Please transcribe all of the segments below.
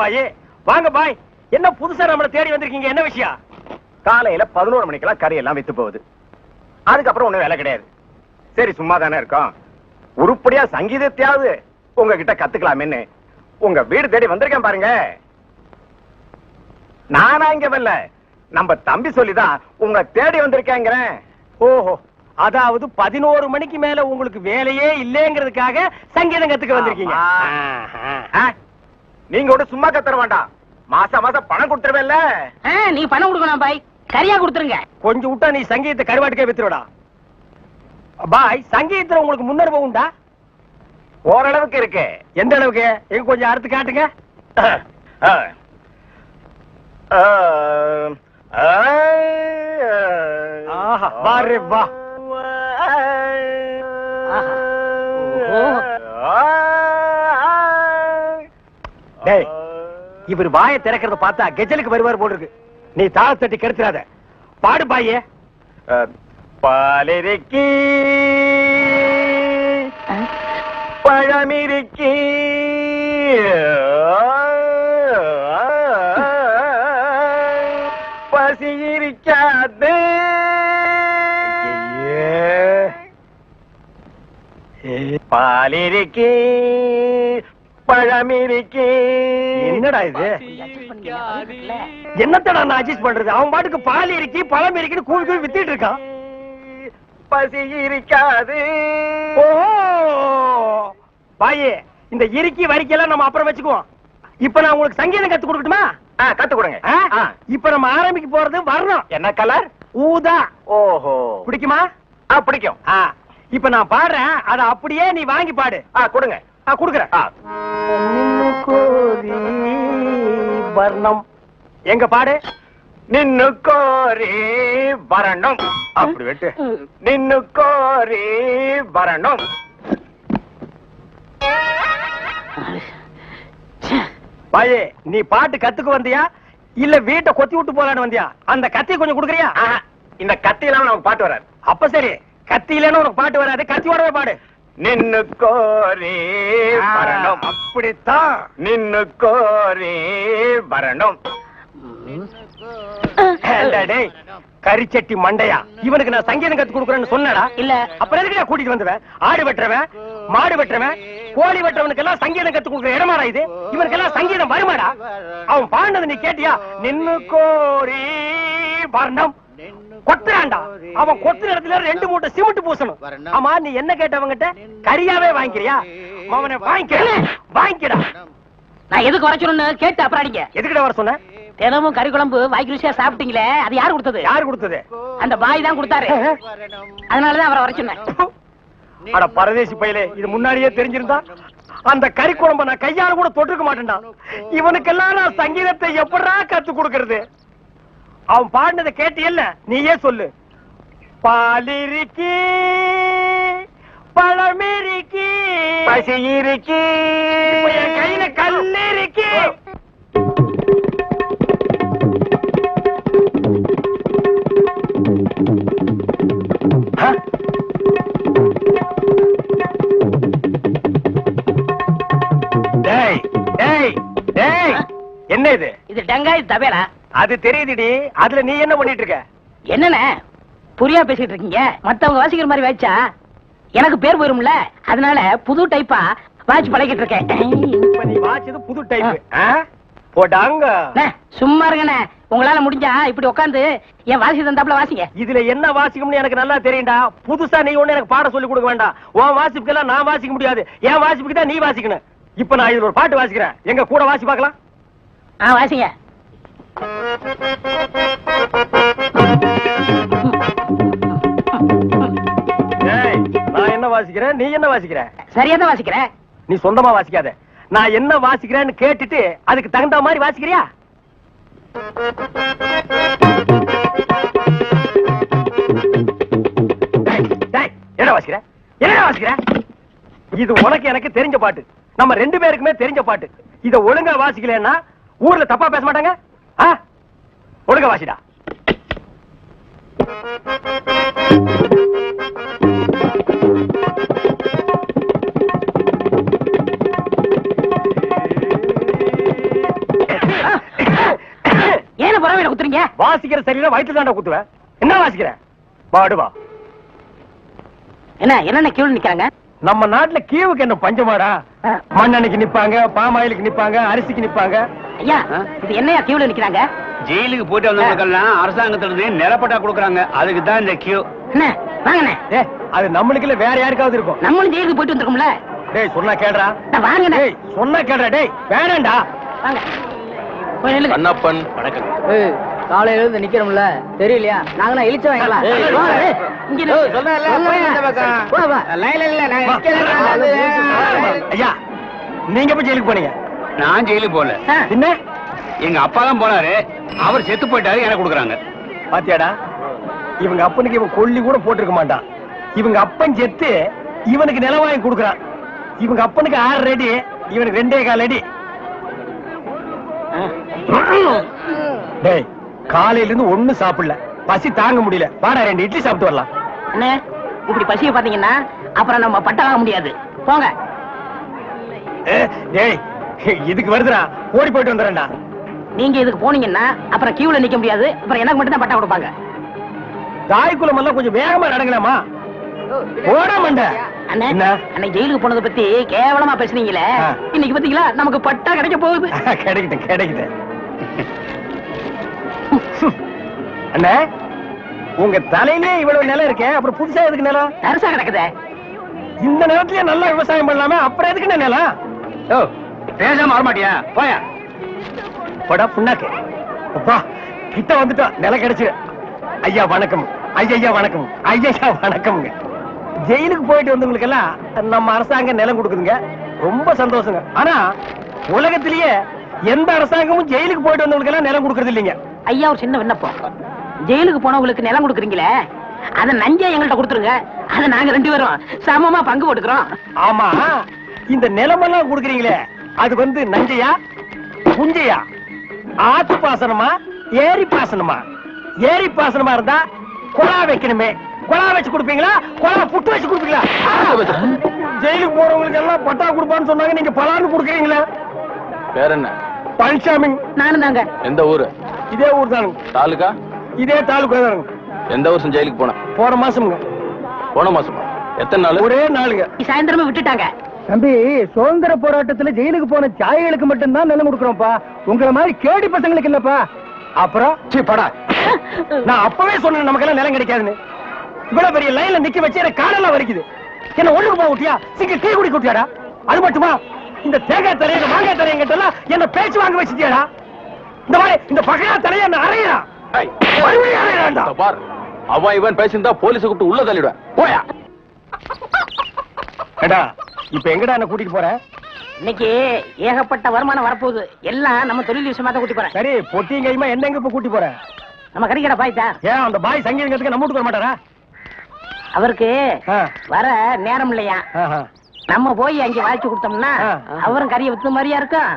பாய். வாங்க பாய். என்ன புதுசா நம்மள தேடி வந்திருக்கீங்க? என்ன விஷயம்? காலையில 11 மணிக்கெல்லாம் கறி எல்லாம் வித்து போகுது. அதுக்கப்புறம் ஒண்ணும் வேலை கிடையாது. சரி சும்மா தானே இருக்கோம், உருப்படியா சங்கீதத்தையாவது உங்ககிட்ட கத்துக்கலாமேன்னு உங்க வீடு தேடி வந்திருக்கேன் பாருங்க. நானா இங்க வரல, நம்ம தம்பி சொல்லிதான் உங்க தேடி வந்திருக்கேங்கிறேன். ஓஹோ, அதாவது 11 மணிக்கு மேல உங்களுக்கு வேலையே இல்லைங்கிறதுக்காக சங்கீதம் கத்துக்க வந்திருக்கீங்க. நீங்க கூட சும்மா கத்துற வேண்டாம், மாசம் மாசம் பணம் கொடுத்துருவேல்ல. நீ பணம் கொடுக்கணும் பாய், சரியா கொடுத்துருங்க. கொஞ்சம் விட்டா நீ சங்கீதத்தை கருவாட்டுக்கே வித்துருடா. பாய், சங்கீதத்துல உங்களுக்கு முன்னனுபவம் உண்டா? ஓரளவுக்கு இருக்கு. எந்த அளவுக்கு? எங்க கொஞ்சம் அறுத்து காட்டுங்க. ஆஹா, வாரே வா. டேய், இவர் வாயை திறக்கிறத பார்த்தா கெஜலுக்கு வருவார் போல இருக்கு. நீ தாள தட்டி கெடுத்துறாத. பாடு பாயே. பாலிருக்கி பழமிருக்கி பசி இருக்காது. பாலிருக்கி பழமிருக்கி. என்னடா இது? என்னத்தடா நான் அட்ஜஸ்ட் பண்றது? அவன் பாட்டுக்கு பால் இருக்கி பழம் இருக்குன்னு கூவி கூவி வித்திட்டு இருக்கான். பசி இருக்காது. ஓ பாயே, இந்த இறுக்கி வரிக்கெல்லாம் நம்ம அப்புறம் வச்சுக்குவோம். இப்ப நான் உங்களுக்கு சங்கீதம் கத்து கொடுக்கட்டுமா? கத்து கொடுங்க. இப்ப நம்ம ஆரம்பிக்க போறது வரணும். என்ன கலர்? ஊதா. ஓஹோ, பிடிக்குமா? பிடிக்கும். இப்ப நான் பாடுறேன், அத அப்படியே நீ வாங்கி பாடு. கொடுங்க. கொடுக்குறேன். வர்ணம் எங்க பாடு. நின்னு கோரி வரணும். அப்படி வெட்டு. நின்னு கோரி வரணும். பாயே, நீ பாட்டு கத்துக்கு வந்தியா இல்ல வீட்டை கொத்தி விட்டு போலான்னு வந்தியா? அந்த கத்தி கொஞ்சம் குடுக்குறியா? இந்த கத்தி இல்லாம நமக்கு பாட்டு வராது. அப்ப சரி, கத்தி இல்லன்னு உனக்கு பாட்டு வராது, கத்தியோடவே பாடு. நின்னு கோரி வரணும். அப்படித்தான். நின்னு கோரி வரணும். கரிச்சட்டி மண்டையா, இவனுக்கு நான் சங்கீதம் கத்து கொடுக்குறேன்னு சொன்னடா? இல்ல. அப்புறம் எதுக்கு கூட்டிட்டு வந்துவேன்? ஆடு வெட்டுறவன், மாடு வெட்டுறவன், கோழி வெட்டுறவனுக்கு எல்லாம் சங்கீதம் கத்து கொடுக்குற இடமாடா இது? இவனுக்கு எல்லாம் சங்கீதம் வருமாடா? அவன் பாடினது நீ கேட்டியா? நின்னு கோரி வர்ணம். கொத்துறான்டா. அவன் கொத்துற இடத்துல 2 மூட்டை சிமெண்ட் பூசணும். ஆமா, நீ என்ன கேட்டவங்கிட்ட? கரியாவே வாங்கிக்கிறியா? அவனை வாங்கிக்கடா. நான் எதுக்கு வர சொன்னு கேட்டு அப்புறம் அடிங்க. எதுக்கிட்ட வர சொன்ன? தினமும் கறி குழம்பு வாய்க்கு ருசியா சாப்பிட்டீங்களே, அது யாரு கொடுத்தது? யாரு கொடுத்தது? அந்த பாய் தான் கொடுத்தாரு. அதனாலதான் அவரை வர சொன்னேன். அட பரதேசி பையலே, இது முன்னாடியே தெரிஞ்சிருந்தா அந்த கறி குழம்ப நான் கையால கூட தொட்டிருக்க மாட்டேன்டா. இவனுக்கெல்லாம் நான் சங்கீதத்தை எப்படா கத்து கொடுக்கறது? அவன் பாடினதை கேட்டு இல்ல, நீயே சொல்லு. பாலிருக்கி பழமிருக்கி பசி இருக்கி என் கையில கல்லிருக்கி. என்ன இது? இது டங்காய் தபேலா. அது தெரியுதுடி. அதுல நீ என்ன பண்ணிட்டு இருக்க? என்னண்ணே புரியா பேசிட்டு இருக்கீங்க? மத்தவங்க வாசிக்கிற மாதிரி வாய்ச்சா எனக்கு பேர் போயிரும்ல, அதனால புது டைப்பா வாட்ச் பழகிட்டு இருக்கேன். இப்ப நீ வாட்சது புது டைப் போடாங்க. சும்மா இருங்கண்ணே, உங்களால முடிஞ்சா இப்படி உட்காந்து என் வாசி தந்தாப்புல வாசிங்க. இதுல என்ன வாசிக்கும்னு எனக்கு நல்லா தெரியும்டா. புதுசா நீ ஒண்ணு எனக்கு பாட சொல்லி கொடுக்க வேண்டாம். உன் வாசிப்புக்கெல்லாம் நான் வாசிக்க முடியாது. என் வாசிப்புக்கு தான் நீ வாசிக்கணும். இப்ப நான் இதுல ஒரு பாட்டு வாசிக்கிறேன், எங்க கூட வாசி பார்க்கலாம். வாசிங்க. நான் என்ன வாசிக்கிறேன், நீ என்ன வாசிக்கிற? சரியா தான் வாசிக்கிற. நீ சொந்தமா வாசிக்காத. நான் என்ன வாசிக்கிறேன்னு கேட்டுட்டு அதுக்கு தகுந்த மாதிரி வாசிக்கிறியா? என்ன வாசிக்கிற? என்ன வாசிக்கிற? இது உனக்கு எனக்கு தெரிஞ்ச பாட்டு, நம்ம 2 பேருக்குமே தெரிஞ்ச பாட்டு. இத ஒழுங்கா வாசிக்கலன்னா ஊர்ல தப்பா பேச மாட்டாங்க. ஒழுங்கா வாசிடா. வாசிக்கிற சரியில்லை வயிற்று தாண்டா குத்துவேன். என்ன வாசிக்கிற? பாடுவா. என்ன கியூல நிக்கிறாங்க? நம்ம நாட்டுல கீவுக்கு என்ன பஞ்சமாடா? மண்ணெண்ணைக்கு நிப்பாங்க, பாமாயிலுக்கு நிப்பாங்க, அரிசிக்கு நிப்பாங்க. ஐயா இது என்னையா கியூல நிக்கிறாங்க? ஜெயிலுக்கு போயிட்டு வந்தவங்களுக்கெல்லாம் அரசாங்கத்துல இருந்து நிலப்பட்டா கொடுக்குறாங்க. அதுக்கு தான் இந்த கியூ. என்ன வாங்கண்ணே. அது நம்மளுக்கு இல்ல வேற யாருக்காவது இருக்கும். நம்மளும் ஜெயிலுக்கு போயிட்டு வந்திருக்கோம்ல. டேய் சொன்னா கேடுறா. வாங்கண்ணே. டேய் சொன்னா கேடுறா. டேய் வேணாம்டா. வாங்க. போய் நில்லுங்க. கண்ணப்பன் வணக்கம். காலையில இருந்து நிக்கிறோம்ல தெரியலையா? நாங்கலாம் இழிச்ச வாங்கலாம். இங்க ஐயா நீங்க போய் ஜெயிலுக்கு போனீங்க? நான் ஜெயிலுக்கு போல. என்ன? எங்க அப்பா தான் போனாரு. அவர் செத்து போயிட்டாரு. எனக்கு கொடுக்குறாங்க. பாத்தியாடா இவங்க அப்பனுக்கு இவன் கொல்லி கூட போட்டிருக்க மாட்டான். இவங்க அப்பன் செத்து இவனுக்கு நிலம் வாங்கி கொடுக்குறான். இவங்க அப்பனுக்கு 6 அடி, இவனுக்கு 2.25 அடி. டேய் காலையில இருந்து ஒண்ணும் சாப்பிடல, பசி தாங்க முடியல. வாடா 2 இட்லி சாப்பிட்டு வரலாம். அண்ணே இப்படி பசிய பாத்தீங்கன்னா அப்புறம் நம்ம பட்ட வாங்க முடியாது. போங்க. டேய் இதுக்கு வருதுடா, ஓடி போயிட்டு வந்துடுறேன்டா. நீங்க இதுக்கு போனீங்கன்னா அப்புறம் கியூல நிக்க முடியாது. அப்புறம் எனக்கு மட்டும் தான் பட்டா கொடுப்பாங்க. தாய்க்குளம் எல்லாம் கொஞ்சம் வேகமா நடங்கலாமா? ஓட மாட்ட. அண்ணே என்ன? அன்னைக்கு ஜெயிலுக்கு போனதை பத்தி கேவலமா பேசுனீங்களே, இன்னைக்கு பாத்தீங்களா நமக்கு பட்டா கிடைக்க போகுது. கிடைக்கிட்டு கிடைக்கிட்டு. அண்ணே உங்க தலையிலே இவ்வளவு நிலம் இருக்கே, அப்புறம் புதுசா எதுக்கு நிலம்? தரிசா கிடக்குதே. இந்த நிலத்திலேயே நல்லா விவசாயம் பண்ணலாமே, அப்புறம் எதுக்கு நிலம்? ஓ பேசாம வரமாட்டியா? போயா. போடா புண்ணாக்கு. அப்பா கிட்ட வந்துட்டோம், நிலம் கிடைச்சு. ஐயா வணக்கம். ஐயா வணக்கம். ஐயா வணக்கம்ங்க. ஜெயிலுக்கு போயிட்டு வந்தவங்களுக்கு எல்லாம் நம்ம அரசாங்கம் நிலம் கொடுக்குதுங்க, ரொம்ப சந்தோஷங்க. ஆனா உலகத்திலேயே எந்த அரசாங்கமும் ஜெயிலுக்கு போயிட்டு வந்தவங்களுக்கு எல்லாம் நிலம் கொடுக்கறது இல்லைங்க. ஐயா ஒரு சின்ன விண்ணப்பம். ஜெயிலுக்கு போனவங்களுக்கு நிலம் கொடுக்குறீங்களே, அத நஞ்சா எங்கள்கிட்ட கொடுத்துருங்க. அத நாங்க 2 பேரும் சமமா பங்கு போட்டுக்கிறோம். ஆமா இந்த நிலமெல்லாம் கொடுக்குறீங்களே, அது வந்து நஞ்சையா புஞ்சையா? ஆத்து பாசனமா ஏரி பாசனமா? ஏரி பாசனமா இருந்தா குழா வைக்கணுமே, குழா வச்சு கொடுப்பீங்களா? குழா புட்டு வச்சு கொடுப்பீங்களா? ஜெயிலுக்கு போறவங்களுக்கு எல்லாம் பட்டா கொடுப்பான்னு சொன்னாங்க, நீங்க பலான்னு கொடுக்குறீங்களா? வேற என்ன? பழனிசாமி. நானும் தாங்க. எந்த ஊரு? இதே ஊர் தானுங்க. தாலுகா? இதே தாலுகா தானுங்க. எந்த வருஷம் ஜெயிலுக்கு போன? போன மாசம்ங்க. போன மாசமா? எத்தனை நாள்? ஒரே நாளுங்க. சாயந்தரமா விட்டுட்டாங்க. தம்பி சுதந்திர போராட்டத்துல ஜெயிலுக்கு போன சாய்களுக்கு மட்டும்தான் நிலம் கொடுக்குறோம்ப்பா, உங்களை மாதிரி கேடி பசங்களுக்கு இல்லப்பா. அப்புறம் படா நான் அப்பவே சொன்னேன் நமக்கு எல்லாம் நிலம் கிடைக்காதுன்னு. இவ்வளவு பெரிய லைன்ல நிக்க வச்சு எனக்கு காலெல்லாம் வலிக்குது. என்ன ஒண்ணுக்கு போக விட்டியா? சிங்க டீ குடி குட்டியாடா? அது மட்டுமா இந்த தேங்காய் தலைய மாங்காய் தலைய கிட்ட எல்லாம் என்ன பேச்சு வாங்க வச்சுட்டியாடா? இந்த மாதிரி இந்த பகையா தலைய என்ன அறையா? பார் அவன் இவன் பேசியிருந்தா போலீஸ் கூப்பிட்டு உள்ள தள்ளிடுவேன். போயா. இப்ப எங்கடா என்ன கூட்டிட்டு போற? இன்னைக்கு ஏகப்பட்ட வருமானம் வரப்போகுது. எல்லாம் நம்ம தொழில் விஷயமா தான் கூட்டி போறேன். சரி பொட்டியும் கைமா என்ன எங்க இப்ப கூட்டி போற? நம்ம கறிக்கடை பாய்த்தா. ஏன் அந்த பாய் சங்கீதத்துக்கு நம்ம வீட்டுக்கு வர மாட்டாரா? அவருக்கு வர நேரம் இல்லையா? நம்ம போய் அங்க வாய்ச்சி கொடுத்தோம்னா அவரும் கறியை வித்த மாதிரியா இருக்கும்,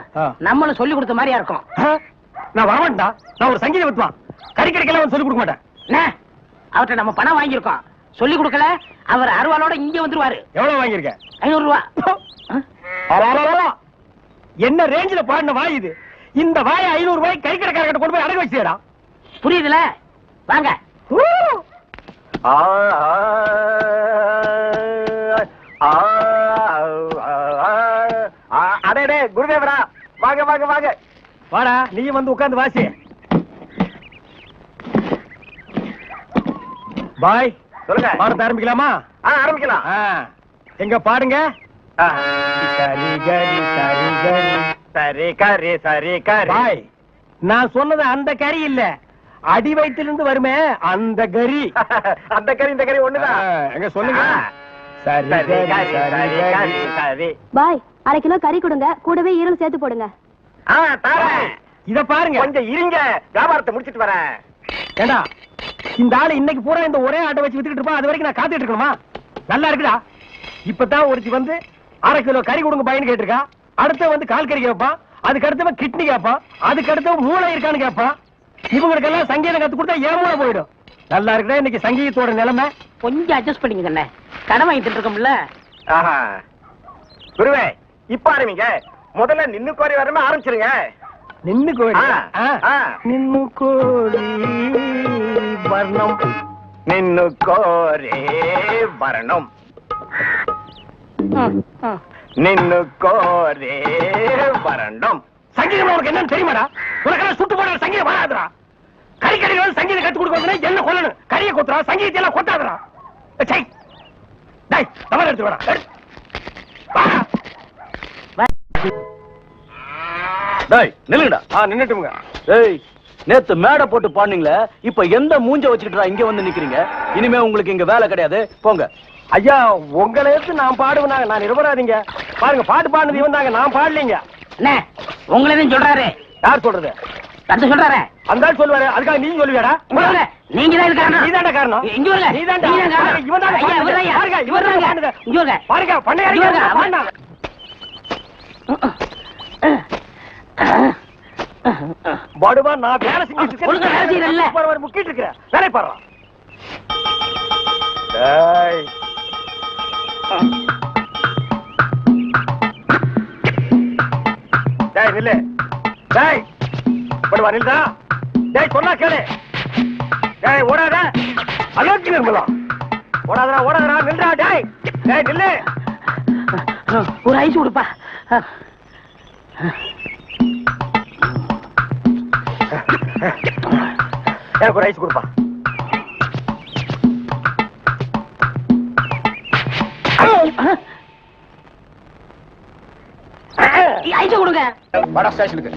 நம்மளும் சொல்லி கொடுத்த மாதிரியா இருக்கும். நான் வரமாட்டா, நான் ஒரு சங்கீத வித்துவான். கறி கடைக்கெல்லாம் சொல்லி கொடுக்க மாட்டேன். அவர்கிட்ட நம்ம பணம் வாங்கியிருக்கோம், சொல்லி கொடுக்கல. அவர் அருவாளோட இங்க வந்துருவாரு. எவ்வளவு வாங்கியிருக்க? 500 ரூபா. என்ன ரேஞ்சில பாடின வாய் இது? இந்த வாயை 500 ரூபாய் கறி கடைக்காரர்கிட்ட கொண்டு போய் அடகு வச்சுடா. புரியுதுல? வாங்க. அடே குருதேவரா, வாங்க வாங்க வாங்க. வாடா நீ வந்து உட்கார்ந்து வாசி. பாய் சொல்லுங்க. பாடத்தை ஆரம்பிக்கலாமா? ஆரம்பிக்கலாம். எங்க பாடுங்க. சரி கரி சரி கரி சரி கரி சரி கரி. பாய் நான் சொன்னது அந்த கறி இல்ல, அடி வயிற்றிலிருந்து வருமே அந்த கறி. அந்த கறி இந்த கறி ஒண்ணுதான். எங்க சொல்லுங்க. சரி சரி சரி சரி. பாய் 1/2 கிலோ கறி கொடுங்க, கூடவே ஈரல் சேர்த்து போடுங்க. இத பாருங்க. கொஞ்சம் இருங்க, வியாபாரத்தை முடிச்சிட்டு வரேன். ஏண்டா இந்த ஆளு இன்னைக்கு பூரா இந்த ஒரே ஆட்டை வச்சு வித்துக்கிட்டு இருப்பான், அது வரைக்கும் நான் காத்துட்டு இருக்கணுமா? நல்லா இருக்குடா. இப்பதான் ஒருத்தி வந்து 1/2 கிலோ கறி கொடுங்க பாயின்னு கேட்டிருக்கா. அடுத்த வந்து கால் கறி கேட்பான், அதுக்கு அடுத்தவன் கிட்னி கேட்பான், அதுக்கு அடுத்தவன் மூளை இருக்கான்னு கேட்பான். இவங்களுக்கு எல்லாம் சங்கீதம் கத்து கொடுத்தா ஏன் மூளை போயிடும். நல்லா இருக்குடா இன்னைக்கு சங்கீதத்தோட நிலைமை. கொஞ்சம் அட்ஜஸ்ட் பண்ணிக்கங்க அண்ணே, கடன் வாங்கிட்டு இருக்கோம்ல. குருவே இப்ப ஆரம்பிங்க. முதல்ல நின்னு கோரி வரமே ஆரம்பிச்சிருங்க. நின்னு கோழி நின்னு கோழி வர்ணம் நின்னு கோரே வரணம் நின்னு கோரே வரண்டம். சங்கீதம் உனக்கு என்னன்னு தெரியுமாடா? உனக்கெல்லாம் சுட்டு போட சங்கீதம் வராதுடா. கறிக்கடையில் சங்கீதம் கத்து கொடுக்க என்ன கொல்லணும்? கறியை கொத்துறா, சங்கீதத்தை எல்லாம் கொட்டாதுடா. தவறு எடுத்து வாடா. நில்லுங்கடா. நின்னுட்டுங்க. ஏய், நேத்து மேடை போட்டு பாடுனீங்களே, இப்ப எந்த மூஞ்ச வச்சுக்கிட்டா இங்க வந்து நிக்கிறீங்க? இனிமே உங்களுக்கு இங்க வேலை கிடையாது, போங்க. ஐயா, உங்களை எடுத்து நான் பாடுவேன். நான் நிரபராதிங்க. பாருங்க, பாட்டு பாடுனது இவன் தாங்க, நான் பாடலீங்க. உங்களதான் சொல்றாரு. யார் சொல்றது? தத்து சொல்றாரு. அந்த ஆள் சொல்லுவாரு. அதுக்காக நீ சொல்லுவியாடா? நீங்க தான் காரணம். நீதான்டா காரணம். இங்க வரல. நீதான்டா. இவன் தான் பாருங்க, இவர் தான் பாருங்க. இங்க வரல. பாருங்க, பண்ணையாரிங்க. படுவா, நான் வேலை செஞ்சுட்டு ஒழுங்கா வேலை செய்யறல்ல. முக்கிட்டு இருக்கிறேன். வேலை பாடுறான். நில்லு. படுவா, நில்றா. சொன்னா கேளு. ஓடாத. அலோக்கி நிர்மலாம். ஓடாதரா, ஓடாதரா, நில்றா. நில்லு. ஒரு ஐஸ் கொடுப்பா. எனக்கு ஒரு ஐஸ் கொடுப்பா. ஐஸ் கொடுங்க. வட ஸ்டேஷனுக்கு.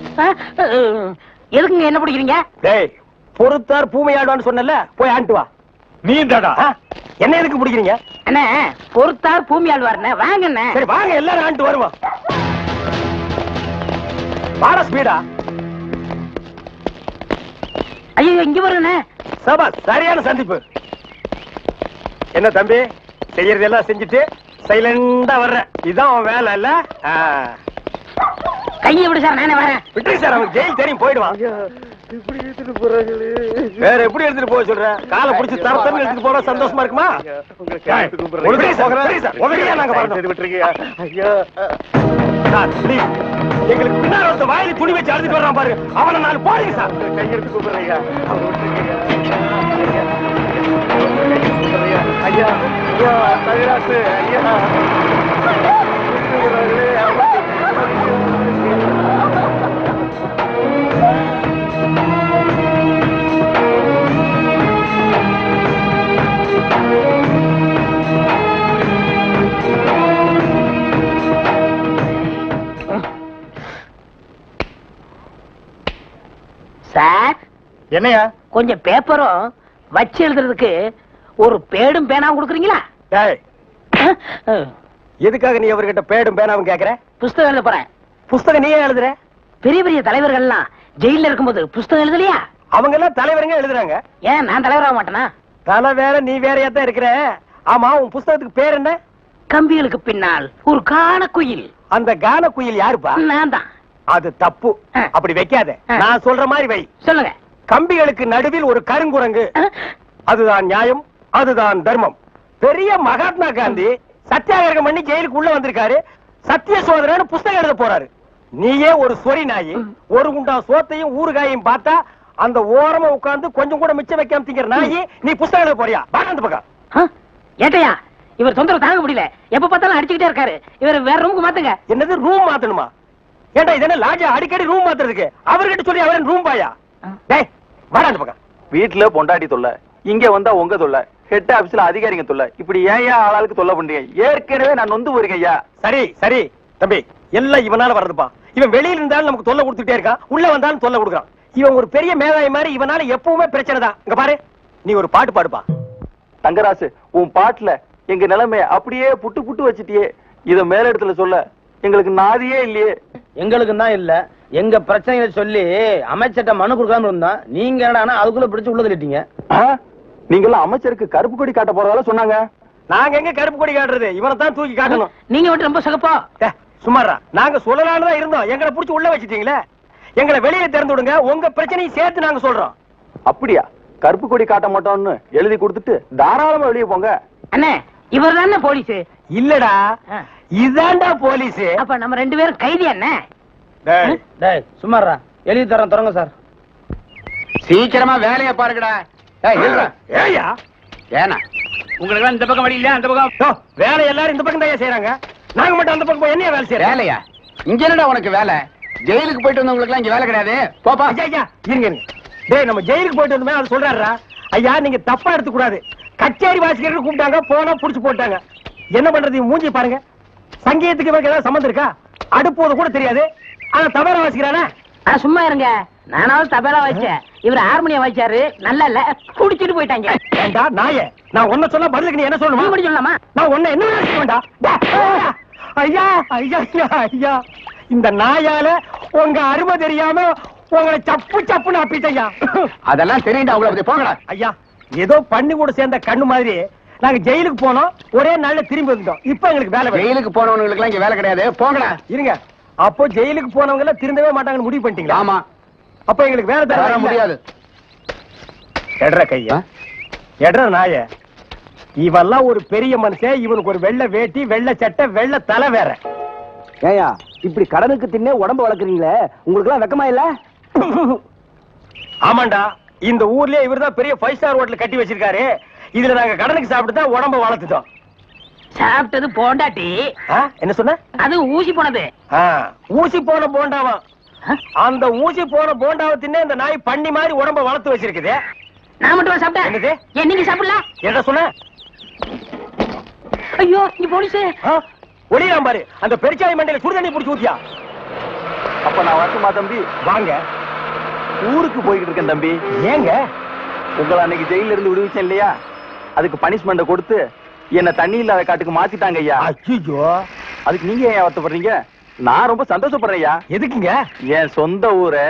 எதுக்குங்க என்ன பிடிக்கிறீங்க? பொறுத்தார் பூமையாடுவான்னு சொன்னல, போய் ஆண்டு வா. நீ தாடா என்ன எதுக்கு பிடிக்கிறீங்க? அண்ணே, பொறுத்தார் பூமி ஆழ்வாருண்ணே. வாங்க அண்ணே. சரி வாங்க, எல்லாரும் ஆண்டு வருவோம். வாட ஸ்பீடா. ஐயோ, இங்க வருண்ணே. சபா, சரியான சந்திப்பு. என்ன தம்பி, செய்யறதெல்லாம் செஞ்சுட்டு சைலண்டா வர்ற. இதான் அவன் வேலை இல்ல? கையை விடு சார், நானே வரேன். விட்டு சார், அவன் ஜெயில் தெரியும், போயிடுவான். வேற எப்படி எடுத்துட்டு போக சொல்ற? காலை பிடிச்சி தரத்தன்னு எடுத்துட்டு போனா சந்தோஷமா இருக்குமா? எங்களுக்கு பின்னால ஒருத்த வாயில துணி வச்சு அழுதுட்டு வர்றான் பாரு, அவனை நான் போடுங்க சார். கையெடுத்து கூப்பிடுறீங்க. ஐயா, ஐயா, தகராசு, ஐயா. சார், என்னையா? கொஞ்சம் பேப்பரும் வச்சு எழுதுறதுக்கு ஒரு பேடும் பேனாவும் கொடுக்குறீங்களா? எதுக்காக நீ அவர்கிட்ட பேடும் பேனாவும் கேக்குற? புஸ்தகம் எழுத போறேன். புஸ்தகம் நீயே எழுதுற? பெரிய பெரிய தலைவர்கள்லாம் ஜெயில இருக்கும்போது புஸ்தகம் எழுதலையா? அவங்க எல்லாம் தலைவருங்க எழுதுறாங்க. ஏன் நான் தலைவராக மாட்டேனா? தலை வேற, நீ வேறையா தான் இருக்கிற. ஆமா, உன் புஸ்தகத்துக்கு பேர் என்ன? கம்பிகளுக்கு பின்னால் ஒரு கானக்குயில். அந்த கானக்குயில் யாருப்பா? நான் தான். அது தப்பு. அப்படி வைக்காத. நான் சொல்ற மாதிரி வை. சொல்லுங்க. கம்பிகளுக்கு நடுவில் ஒரு கருங்குரங்கு. அதுதான் நியாயம், அதுதான் தர்மம். பெரிய மகாத்மா காந்தி சத்தியாகிரகம் பண்ணி ஜெயிலுக்கு உள்ள வந்திருக்காரு. சத்திய சோதரன்னு புஸ்தகம் எழுத போறாரு. நீயே ஒரு சொறி நாயி, ஒரு குண்டா சோத்தையும் ஊறுகாயும் பார்த்தா அந்த ஓரமா உட்கார்ந்து கொஞ்சம் கூட மிச்சம் வைக்காம திங்கிற நாயி, நீ புஸ்தகம் எழுத போறியா? பாக்காந்து பக்கம். ஏட்டையா, இவர் தொந்தரவு தாங்க முடியல. எப்ப பார்த்தாலும் அடிச்சுக்கிட்டே இருக்காரு. இவர் வேற ரூமுக்கு மாத்துங்க. என்னது ரூம் மாத்தணுமா? ஏண்டா இது என்ன லாட்ஜா அடிக்கடி ரூம் மாத்துறதுக்கு? அவர்கிட்ட சொல்லி அவன் ரூம் பாயா? டேய் வாடா அந்த பக்கம். வீட்டுல பொண்டாட்டி தொல்லை, இங்க வந்தா உங்க தொல்லை, ஹெட் ஆபீஸ்ல அதிகாரிங்க தொல்லை. இப்படி ஏன் ஆளாளுக்கு தொல்லை பண்றீங்க? ஏற்கனவே நான் நொந்து போறேன் ஐயா. சரி சரி தம்பி, எல்லாம் இவனால வர்றதுப்பா. இவன் வெளியில இருந்தாலும் நமக்கு தொல்லை கொடுத்துட்டே இருக்கான், உள்ள வந்தாலும் தொல்லை கொடுக்குறான். இவன் ஒரு பெரிய மேதாவி மாதிரி, இவனால எப்பவுமே பிரச்சனை தான். இங்க பாரு, நீ ஒரு பாட்டு பாடுப்பா. தங்கராசு, உன் பாட்டுல எங்க நிலைமை அப்படியே புட்டு புட்டு வச்சிட்டியே. இத மேல இடத்துல சொல்ல எங்களுக்கு நாதியே இல்லையே. எங்களுக்கு தான் இல்ல, எங்க பிரச்சனைகளை சொல்லி அமைச்சர்ட்ட மனு கொடுக்காம இருந்தா நீங்க என்னடா அதுக்குள்ள பிடிச்சு உள்ள தள்ளிட்டீங்க. நீங்க அமைச்சருக்கு கருப்பு கொடி காட்ட போறதால சொன்னாங்க. நாங்க எங்க கருப்பு கொடி காட்டுறது? இவனை தான் தூக்கி காட்டணும். நீங்க மட்டும் ரொம்ப சகப்பா. சுமாரா, நாங்க சொல்லலாம்னு தான் இருந்தோம். எங்களை புடிச்சு உள்ள வச்சிட்டீங்களே. எங்களை வெளியே திறந்து விடுங்க, உங்க பிரச்சனையை சேர்த்து நாங்க சொல்றோம். அப்படியா? கருப்பு கொடி காட்ட மாட்டோம்னு எழுதி கொடுத்துட்டு தாராளமா வெளியே போங்க. அண்ணே, இவர் தானே போலீஸ்? இல்லடா, இதாண்டா போலீஸ். அப்ப நம்ம ரெண்டு பேரும் கைதி. என்ன சும்மாரா, எழுதி தரேன் தொடங்க சார். சீக்கிரமா வேலையை பாருங்கடா. ஏயா ஏனா உங்களுக்கு இந்த பக்கம் வழி இல்ல, அந்த பக்கம் வேலை எல்லாரும் இந்த பக்கம் தான் செய்யறாங்க, நாங்க மட்டும் அந்த பக்கம் போய் என்ன வேலை செய்யறோம்? வேலையா? இங்க என்னடா உனக்கு வேலை? ஜெயிலுக்கு போயிட்டு வந்தவங்களுக்கு எல்லாம் இங்க வேலை கிடையாது. போப்பா. ஐயா இருங்க, டேய் நம்ம ஜெயிலுக்கு போயிட்டு வந்தோமே அது சொல்றாருடா. ஐயா நீங்க தப்பா எடுத்து கூடாது. கச்சேரி வாசிக்கிறதுக்கு கூப்பிட்டாங்க, போனா புடிச்சு போட்டாங்க. என்ன பண்றது? மூஞ்சி பாருங்க. சங்கீதத்துக்கு இவருக்கு ஏதாவது சம்பந்தம் இருக்கா? அடுப்போது கூட தெரியாது, ஆனா தபேலா வாசிக்கிறானே. சும்மா இருங்க, நானாவது தபேலா வாய்ச்சேன், இவர் ஹார்மோனியம் வாய்ச்சாரு. நல்லா இல்ல, குடிச்சிட்டு போயிட்டாங்க. ஏண்டா நாயே, நான் ஒன்ன சொன்னா பதிலுக்கு நீ என்ன சொல்லணுமா? நீ மட்டும் சொல்லலாமா? நான் ஒன்ன என்ன செய்ய வேண்டாம். ஐயா ஐயா ஐயா, இந்த நாயால உங்க அருமை தெரியாம உங்களை சப்பு சப்புன்னு அப்பிட்டையா. அதெல்லாம் தெரியும்டா உங்களுக்கு. போங்கடா. ஐயா ஏதோ பண்ணி கூட சேர்ந்த கண்ணு மாதிரி நாங்க ஜெயிலுக்கு போனோம், ஒரே நாள்ல திரும்பி வந்துட்டோம். இப்ப எங்களுக்கு வேலை வேணும். ஜெயிலுக்கு போனவங்களுக்கு எல்லாம் இங்க வேலை கிடையாது. போங்கடா. இருங்க, அப்போ ஜெயிலுக்கு போனவங்க எல்லாம் திருந்தவே மாட்டாங்கன்னு முடிவு பண்ணிட்டீங்களா? ஆமா. அப்ப எங்களுக்கு வேலை தர முடியாது. எட்ற கையா, எட்ற நாய. இவெல்லாம் ஒரு பெரிய மனுஷன், இவனுக்கு ஒரு வெள்ளை வேட்டி, வெள்ளை சட்டை, வெள்ளை தலை வேற. ஏயா இப்படி கடனுக்கு தின்னே உடம்பு வளர்க்குறீங்களே, உங்களுக்கு எல்லாம் வெக்கமா இல்ல? ஆமாண்டா, இந்த ஊர்லயே இவர்தான் பெரிய 5 ஸ்டார் ஹோட்டல் கட்டி வச்சிருக்காரு. இதுல நாங்க கடனுக்கு சாப்பிட்டு தான் உடம்ப வளர்த்துட்டோம். சாப்பிட்டது போண்டாட்டி. என்ன சொன்ன? அது ஊசி போனது. ஊசி போன போண்டாவா? அந்த ஊசி போன போண்டாவை தின்னே இந்த நாய் பண்ணி மாதிரி உடம்ப வளர்த்து வச்சிருக்குது. நான் மட்டும் சாப்பிட்டேன். என்னது? ஏன் நீங்க சாப்பிடலாம்? என்ன சொன்ன? ஐயோ இங்க போலீஸ். ஒளியாம் பாரு, அந்த பெருச்சாய் மண்டையில சுடுதண்ணி புடிச்சு ஊத்தியா. அப்ப நான் வரட்டுமா தம்பி? வாங்க. ஊருக்கு போய்கிட்டு இருக்கேன் தம்பி. ஏங்க? உங்களை அன்னைக்கு ஜெயில இருந்து விடுவிச்சேன் இல்லையா, அதுக்கு பனிஷ்மெண்ட கொடுத்து என்ன தண்ணி இல்லாத காட்டுக்கு மாத்திட்டாங்க ஐயா. ஐயோ, அதுக்கு நீங்க ஏன் வருத்தப்படுறீங்க? நான் ரொம்ப சந்தோஷப்படுறேன் ஐயா. எதுக்குங்க? என் சொந்த ஊரு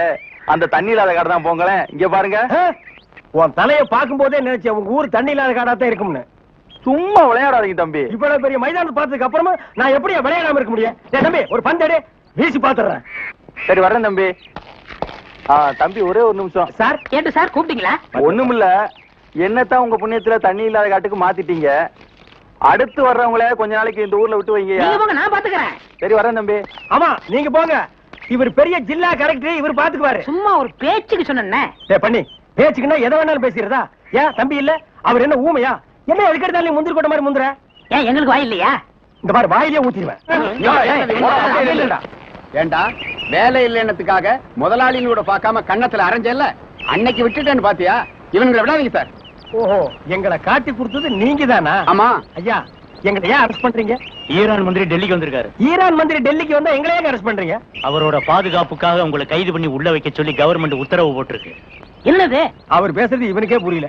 அந்த தண்ணி இல்லாத காடு தான். போங்களேன், இங்க பாருங்க. உன் தலைய பாக்கும் போதே நினைச்சேன் உங்க ஊர் தண்ணி இல்லாத காடாத்தான் இருக்கும்னு. சும்மா விளையாடாதீங்க தம்பி. இவ்வளவு பெரிய மைதானத்தை பார்த்ததுக்கு அப்புறமா நான் எப்படி விளையாடாம இருக்க முடியும்? தம்பி ஒரு பந்தேடு வீசி பாத்துறேன். சரி வரேன் தம்பி. தம்பி ஒரே ஒரு நிமிஷம். சார் கேட்டு சார் கூப்பிட்டீங்களா? ஒண்ணுமில்ல, என்னத்தான் உங்க புண்ணியத்துல தண்ணி இல்லாத காட்டுக்கு மாத்திட்டீங்க. அடுத்து வர்றவங்கள கொஞ்ச நாளைக்கு இந்த ஊர்ல விட்டு வைங்க. நான் பாத்துக்கிறேன். சரி வரேன் தம்பி. ஆமா நீங்க போங்க, இவர் பெரிய ஜில்லா கலெக்டர், இவர் பாத்துக்குவாரு. சும்மா ஒரு பேச்சுக்கு சொன்னேன். பண்ணி பேச்சுக்குன்னா எதை வேணாலும் பேசிடுறதா? ஏன் தம்பி இல்ல? அவர் என்ன ஊமையா? என்ன எதுக்கெடுத்தாலும் முந்திரி கொட்ட மாதிரி முந்துற? ஏன் எங்களுக்கு வாய் இல்லையா? இந்த மாதிரி வாயிலே ஊத்திடுவேன். ஏண்டா வேலை இல்லைன்னதுக்காக முதலாளியோட பார்க்காம கண்ணத்துல அரைஞ்சல்ல, அன்னைக்கு விட்டுட்டேன்னு பாத்தியா? இவங்களை விடாதீங்க சார். ஓஹோ, எங்களை காட்டி கொடுத்தது நீங்க தானா? ஆமா. ஐயா எங்களை ஏன் அரெஸ்ட் பண்றீங்க? ஈரான் மந்திரி டெல்லிக்கு வந்திருக்காரு. ஈரான் மந்திரி டெல்லிக்கு வந்தா எங்களை ஏன் அரெஸ்ட் பண்றீங்க? அவரோட பாதுகாப்புக்காக உங்களை கைது பண்ணி உள்ள வைக்க சொல்லி கவர்மெண்ட் உத்தரவு போட்டிருக்கு. என்னது அவர் பேசுறது இவனுக்கே புரியல.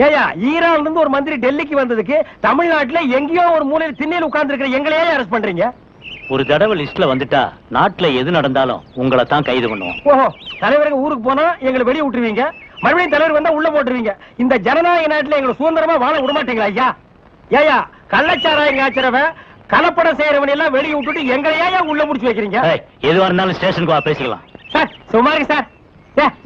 ஏயா ஈரான்ல இருந்து ஒரு மந்திரி டெல்லிக்கு வந்ததுக்கு தமிழ்நாட்டுல எங்கேயோ ஒரு மூலையில் திண்ணையில் உட்கார்ந்து இருக்கிற எங்களையே அரெஸ்ட் பண்றீங்க? ஒரு தடவை லிஸ்ட்ல வந்துட்டா நாட்டுல எது நடந்தாலும் உங்களை தான் கைது பண்ணுவோம். ஓஹோ, தலைவருக்கு ஊருக்கு போனா எங்களை வெளியே விட்டுருவீங்க, மறுபடியும் தலைவர் வந்தா உள்ள போட்டுருவீங்க. இந்த ஜனநாயக நாட்டுல எங்களை சுதந்திரமா வாழ விட மாட்டீங்களா ஐயா? ஏயா கள்ளச்சாராயம் காய்ச்சறவன் கலப்படம் செய்யறவன் எல்லாம் வெளியே விட்டுட்டு எங்களையா உள்ள முடிச்சு வைக்கிறீங்க? எதுவா இருந்தாலும் ஸ்டேஷனுக்கு வா பேசிக்கலாம். சார் சுமாரி சார்,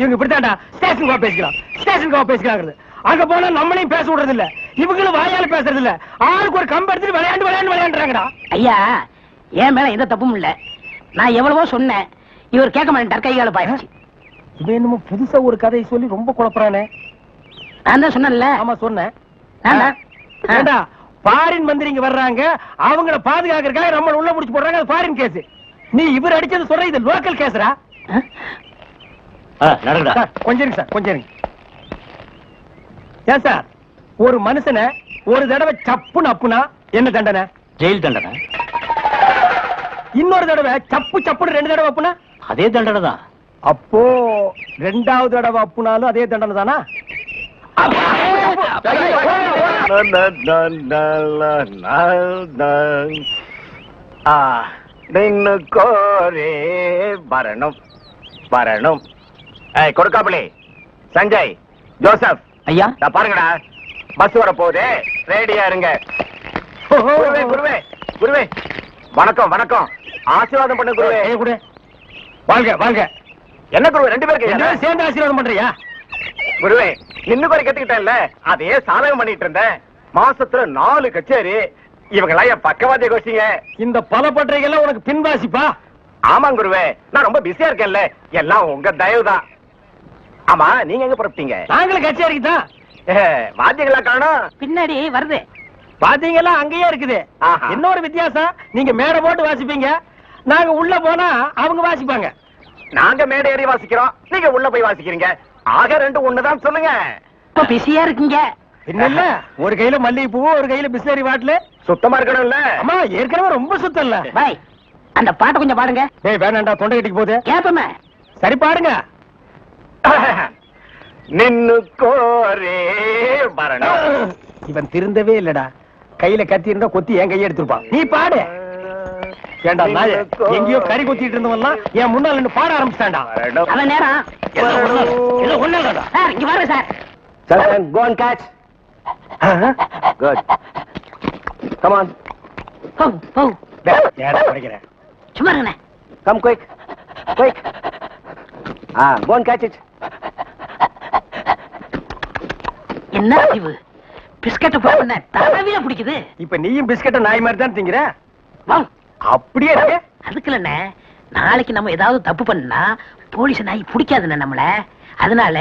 இவங்க இப்படித்தான்டா ஸ்டேஷனுக்கு வா பேசிக்கலாம், ஸ்டேஷனுக்கு வா பேசிக்கலாம். அங்க போனா நம்மளையும் பேச விடுறது இல்ல, இவங்களும் வாயால பேசுறது இல்ல. ஆளுக்கு ஒரு கம்பு எடுத்து விளையாண்டுறாங்கடா. ஐயா என் மேல எந்த தப்பும் இல்ல, நான் எவ்வளவோ சொன்னேன், இவர் கேட்க மாட்டேன். கைகால பாயிடுச்சு. இவன் என்னமோ புதுசா ஒரு கதையை சொல்லி ரொம்ப குழப்பறானே. நான் தான் சொன்னேன்ல. ஆமா சொன்னேன். பாரின் மந்திரி இங்க வர்றாங்க, அவங்கள பாதுகாக்கிறதுக்காக நம்ம உள்ள முடிச்சு போடுறாங்க. அது பாரின் கேஸ். நீ இவர் அடிச்சது சொல்ற, இது லோக்கல் கேஸ்ரா. நடக்குதா? கொஞ்சம் இருங்க சார், கொஞ்சம் இருங்க. ஏன் சார், ஒரு மனுஷனை ஒரு தடவை சப்புன்னு அப்புனா என்ன தண்டனை? ஜெயில் தண்டனை. இன்னொரு தடவை சப்பு சப்புன்னு 2 தடவை அப்புனா அதே தண்டனை தான். அப்போ 2வது தடவை அப்புனாலும் அதே தண்டனை தானா? கோரே வரணும் வரணும். கொடுக்காமலே சஞ்சய், ஜோசப் ஐயா நான் பாருங்கடா, பஸ் வர போகுது, ரெடியா இருங்க. குருவே குருவே குருவே, வணக்கம் வணக்கம், ஆசீர்வாதம் பண்ண குருவே. குரு வாங்க வாங்க. என்ன குருவே 2 பேருக்கு சேர்ந்து ஆசீர்வாதம் பண்றியா? குருவே இன்னும் குறை கத்துக்கிட்டேன்ல, அதையே சாதகம் பண்ணிட்டு இருந்தேன். மாசத்துல 4 கச்சேரி. இவங்களா என் பக்கவாதிய கோஷிங்க. இந்த பல பற்றைகள்லாம் உனக்கு பின்வாசிப்பா? ஆமா குருவே, நான் ரொம்ப பிஸியா இருக்கேன்ல, எல்லாம் உங்க தயவுதான். ஆமா, நீங்க எங்க புறப்பட்டீங்க? நாங்களும் கச்சேரிக்கு தான். வாத்தியங்களா காணோம்? பின்னாடி வருது. பாத்தீங்களா, அங்கேயே இருக்குது. ஆஹா. இன்னொரு வித்தியாசம், நீங்க மேடை போட்டு வாசிப்பீங்க, நாங்க உள்ள போனா அவங்க வாசிப்பாங்க. நாங்க மேடை ஏறி வாசிக்கிறோம், நீங்க உள்ள போய் வாசிக்கிறீங்க. ஆக ரெண்டு ஒண்ணுதான் சொல்லுங்க. இப்ப பிஸியா இருக்கீங்க. இல்ல ஒரு கையில மல்லிகை பூ, ஒரு கையில பிஸ்லரி பாட்டில். சுத்தமா இருக்கணும்ல? அம்மா ஏற்கனவே ரொம்ப சுத்தம் இல்ல. பாய், அந்த பாட்டை கொஞ்சம் பாடுங்க. ஏய் வேணாண்டா, தொண்டை கட்டிக்கு போகுது. கேப்பமே. சரி பாடுங்க. நின்னு கோரே மரணம். இவன் திருந்தவே இல்லடா. கையில கத்தி இருந்தா கொத்தி என் கையை எடுத்துருப்பான். நீ பாடு. ஏண்டா நாயே, எங்கேயோ கறி கொத்திட்டு இருந்தவன்லாம் என் முன்னால நின்னு பாட ஆரம்பிச்சான்டா. அவன் நேரம். ஏதோ ஒண்ணாடா. சார் இங்க வாங்க sir. Sir, go and catch. Good. Come on. போ போ. ஏடா படிக்கிறேன். சும்மா இருங்கண்ணே. Come quick. Quick. Go and catch it. என்ன அறிவு? பிஸ்கட்டை போடுன தலைவில பிடிக்குது. இப்ப நீயும் பிஸ்கட்ட நாய் மாதிரி தான் திங்கிற. வா. அப்படியே இருக்கு. அதுக்கு இல்லண்ணே, நாளைக்கு நம்ம ஏதாவது தப்பு பண்ணா போலீஸ் நாய் பிடிக்காதுண்ணே நம்மள. அதனால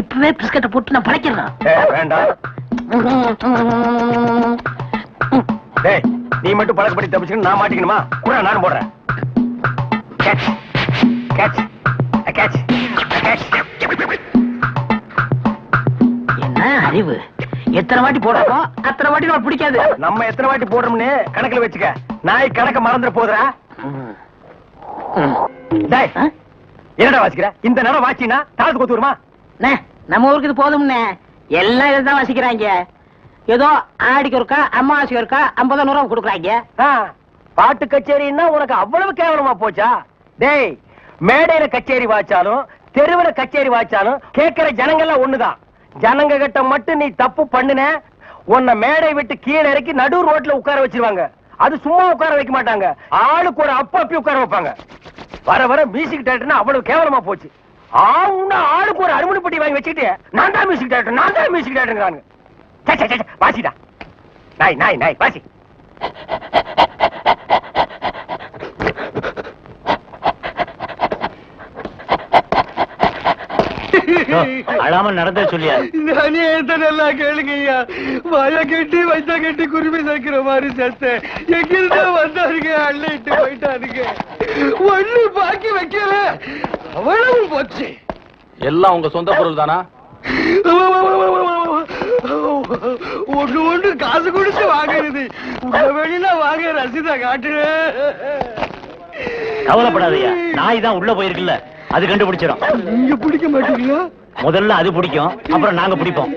இப்பவே பிஸ்கட்டை போட்டு நான் படைக்கிறேன். வேண்டாம். டேய், நீ மட்டும் பழக்கப்படி தப்பிச்சுக்கணும், நான் மாட்டிக்கணுமா? கூட நானும் போடுறேன். Catch catch catch catch. என்ன அறிவு? எத்தனை வாட்டி போடுறோம் அத்தனை வாட்டி நம்ம பிடிக்காது. நம்ம எத்தனை வாட்டி போடுறோம்னு கணக்குல வச்சுக்க. நாய் கணக்க மறந்துட போதுரா. டேய், என்னடா வாசிக்கிற? இந்த நேரம் வாசினா தாளத்து கொத்து வருமா? நம்ம ஊருக்கு இது போதும்னே. எல்லாம் இதுதான் வாசிக்கிறாங்க. ஏதோ ஆடிக்கு ஒருக்கா அம்மாவாசைக்கு ஒருக்கா 50 100 கொடுக்குறாங்க. பாட்டு கச்சேரின்னா உனக்கு அவ்வளவு கேவலமா போச்சா? டேய், மேடையில கச்சேரி வாச்சாலும் தெருவுல கச்சேரி வாச்சாலும் கேட்கிற ஜனங்கள்லாம் ஒண்ணுதான். ஜனங்க கிட்ட மட்டும் நீ தப்பு பண்ணுன, உன்னை மேடை விட்டு கீழே இறக்கி நடு ரோட்ல உட்கார வச்சிருவாங்க. அது சும்மா உட்கார வைக்க மாட்டாங்க, ஆளுக்கு ஒரு அப்பி உட்கார வைப்பாங்க. வர வர மியூசிக் டைரக்டர்னா அவ்வளவு கேவலமா போச்சு. ஆளுக்கு ஒரு அருமணி பெட்டி வாங்கி வச்சுக்கிட்டு நான் தான் மியூசிக் டைரக்டர், நான் தான் மியூசிக் டைரக்டர். வாசிடா நாய் நாய் நாய் வாசி. அழாம நடந்த சொல்லியா? நானே நல்லா கேளுங்கய்யா. வாய கட்டி வச்சா கட்டி குருவி சேர்க்கிற மாதிரி சேர்த்தேன். எங்கிருந்தா வந்தாருங்க, அள்ளிட்டு போயிட்டாருங்க. ஒண்ணு பாக்கி வைக்கல, அவ்வளவு போச்சு. எல்லாம் உங்க சொந்த பொருள் தானா? ஒண்ணு ஒண்ணு காசு கொடுத்து வாங்குறது. உங்க வெளியில வாங்க ரசீதா காட்டு. கவலைப்படாதயா, நாய் தான் உள்ள போயிருக்குல்ல, அது கண்டுபிடிச்சிடும். நீங்க பிடிக்க மாட்டீங்களா? முதல்ல அது பிடிக்கும், அப்புறம் நாங்க பிடிப்போம்.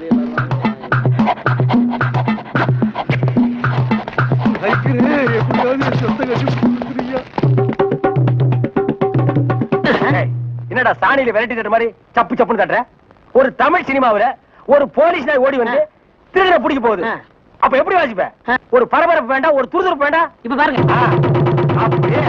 என்னடா சாணியில விரட்டி தட்டுற மாதிரி சப்பு சப்புன்னு தட்டுற? ஒரு தமிழ் சினிமாவுல ஒரு போலீஸ் நாய் ஓடி வந்து திருடனை பிடிக்க போகுது. அப்ப எப்படி வாசிப்ப? ஒரு பரபரப்பு வேண்டாம், ஒரு துருதுருப்பு வேண்டாம். இப்ப பாருங்க. அப்படியே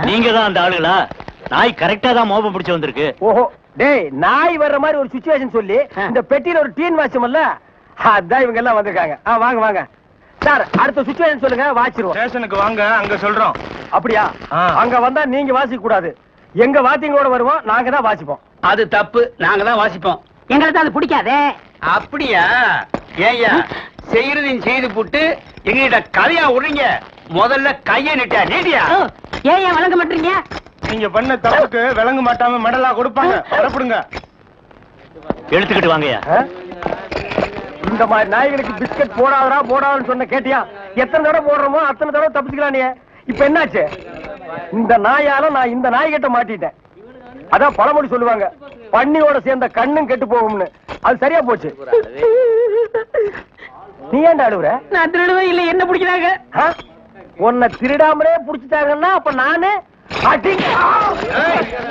நீங்க தான் அந்த ஆளுங்களா? நாய் கரெக்டா தான் மோபம் பிடிச்சு வந்திருக்கு. ஓஹோ, டேய், நாய் வர்ற மாதிரி ஒரு சிச்சுவேஷன் சொல்லி இந்த பெட்டியில ஒரு டீன் வாட்சமல்ல, அதான் இவங்க எல்லாம் வந்திருக்காங்க. வாங்க வாங்க சார், அடுத்த சிச்சுவேஷன் சொல்லுங்க, வாச்சிருவோம். ஸ்டேஷனுக்கு வாங்க, அங்க சொல்றோம். அப்படியா? அங்க வந்தா நீங்க வாசிக்க கூடாது, எங்க வாத்தியங்களோட வருவோம், நாங்க தான் வாசிப்போம். அது தப்பு, நாங்க தான் வாசிப்போம். எங்களுக்கு அது பிடிக்காதே. அப்படியா? ஏய்யா, செய்யறதையும் செய்து போட்டு எங்கிட்ட கதையா விடுறீங்க. முதல்ல கைய நீட்டியா? ஏன் வழங்க மாட்டீங்க? நீங்க பண்ண தப்புக்கு விளங்க மாட்டாம மெடலா கொடுப்பாங்க. வரப்படுங்க. எடுத்துக்கிட்டு வாங்கயா. இந்த மாதிரி நாய்களுக்கு பிஸ்கட் போடாதா போடாதுன்னு சொன்ன கேட்டியா? எத்தனை தடவை போடுறோமோ அத்தனை தடவை தப்பிச்சுக்கலாம். நீ இப்ப என்னாச்சு? இந்த நாயால நான் இந்த நாய்கிட்ட மாட்டிட்டேன். அதான் பழமொழி சொல்லுவாங்க, பன்னியோட சேர்ந்த கண்ணும் கெட்டு போகும்னு. அது சரியா போச்சு. நீ ஏன்டா அழுவுற? நான் திருடுவே இல்ல, என்ன பிடிக்கிறாங்க? உன்னை திருடாமலே புடிச்சிட்டாங்கன்னா அப்ப நானு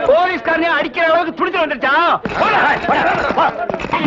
போலீஸ்காரனே அடிக்கிற அளவுக்கு துடிச்சு வந்துருச்சான்.